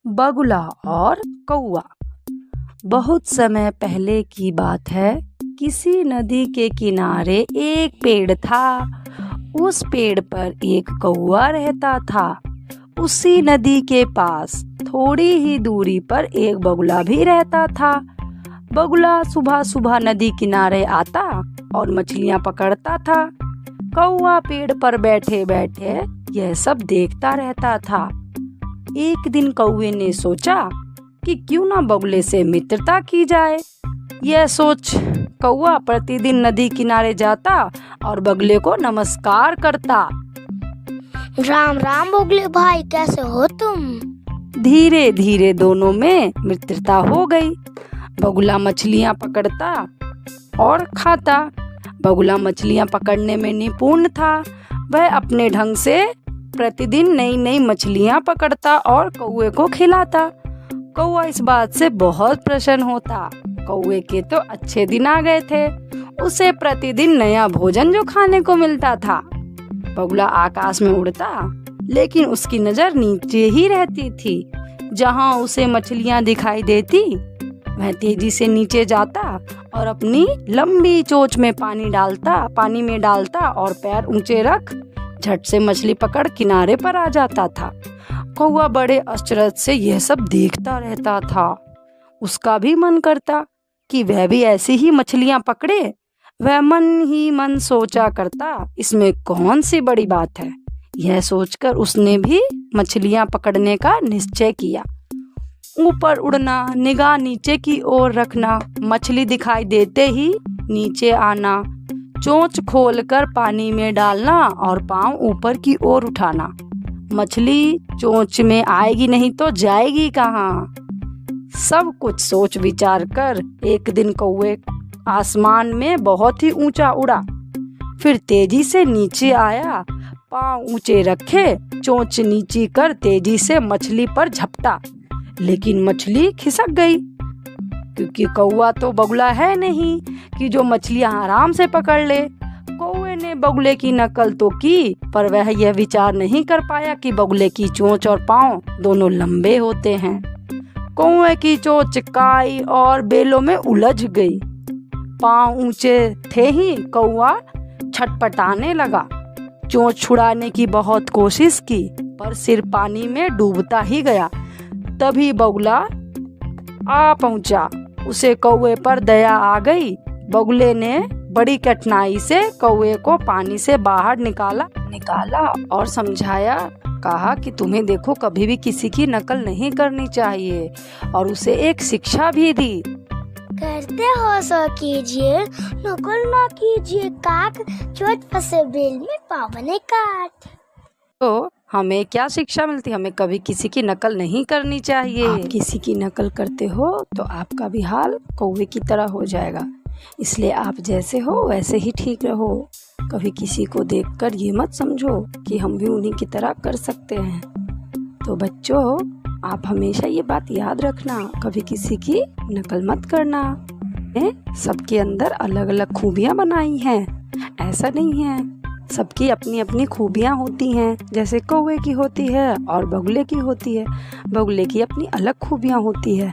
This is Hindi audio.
बगुला और कौआ। बहुत समय पहले की बात है। किसी नदी के किनारे एक पेड़ था। उस पेड़ पर एक कौआ रहता था। उसी नदी के पास थोड़ी ही दूरी पर एक बगुला भी रहता था। बगुला सुबह सुबह नदी किनारे आता और मछलियां पकड़ता था। कौआ पेड़ पर बैठे बैठे यह सब देखता रहता था। एक दिन कौवे ने सोचा कि क्यों ना बगुले से मित्रता की जाए। यह सोच कौआ प्रतिदिन नदी किनारे जाता और बगुले को नमस्कार करता। राम राम बगुले भाई, कैसे हो तुम? धीरे धीरे दोनों में मित्रता हो गई। बगुला मछलियां पकड़ता और खाता। बगुला मछलियां पकड़ने में निपुण था। वह अपने ढंग से प्रतिदिन नई नई मछलियां पकड़ता और कौवे को खिलाता। कौवा इस बात से बहुत प्रसन्न होता। कौवे के तो अच्छे दिन आ गए थे। उसे प्रतिदिन नया भोजन जो खाने को मिलता था। बगुला आकाश में उड़ता, लेकिन उसकी नजर नीचे ही रहती थी। जहां उसे मछलियां दिखाई देती, वह तेजी से नीचे जाता और अपनी लंबी चोंच में पानी में डालता और पैर ऊंचे रख झट से मछली पकड़ किनारे पर आ जाता था। कौवा बड़े आश्चर्य से यह सब देखता रहता था। उसका भी मन करता कि वह भी ऐसी ही मछलियां पकड़े। वह मन ही मन सोचा करता, इसमें कौन सी बड़ी बात है। यह सोचकर उसने भी मछलियां पकड़ने का निश्चय किया। ऊपर उड़ना, निगाह नीचे की ओर रखना, मछली दिखाई देते ही नीचे आना, चोंच खोलकर पानी में डालना और पांव ऊपर की ओर उठाना। मछली चोंच में आएगी नहीं तो जाएगी कहाँ। सब कुछ सोच विचार कर एक दिन कौवे आसमान में बहुत ही ऊंचा उड़ा। फिर तेजी से नीचे आया, पांव ऊंचे रखे, चोंच नीची कर तेजी से मछली पर झपटा। लेकिन मछली खिसक गई, क्योंकि कौवा तो बगुला है नहीं कि जो मछलियां आराम से पकड़ ले। कौवे ने बगुले की नकल तो की, पर वह यह विचार नहीं कर पाया कि बगुले की चोंच और पांव दोनों लंबे होते हैं। कौवे की चोंच काई और बेलों में उलझ गई। पांव ऊंचे थे ही कौवा छटपटाने लगा। चोंच छुड़ाने की बहुत कोशिश की, पर सिर पानी में डूबता ही गया। तभी बगुला आ पहुंचा। उसे कौवे पर दया आ गई। बगुले ने बड़ी कठिनाई से कौवे को पानी से बाहर निकाला और समझाया। कहा कि तुम्हें देखो, कभी भी किसी की नकल नहीं करनी चाहिए, और उसे एक शिक्षा भी दी। करते हो सो कीजिए, नकल ना कीजिए। काक चोट फंसे बेल में पावने काट। तो हमें क्या शिक्षा मिलती? हमें कभी किसी की नकल नहीं करनी चाहिए। आप किसी की नकल करते हो तो आपका भी हाल कौवे की तरह हो जाएगा। इसलिए आप जैसे हो वैसे ही ठीक रहो। कभी किसी को देखकर ये मत समझो कि हम भी उन्हीं की तरह कर सकते हैं। तो बच्चों, आप हमेशा ये बात याद रखना, कभी किसी की नकल मत करना। सबके अंदर अलग अलग खूबियाँ बनाई हैं, ऐसा नहीं है। सबकी अपनी अपनी खूबियाँ होती हैं। जैसे कौवे की होती है और बगुले की होती है। बगुले की अपनी अलग खूबियाँ होती है।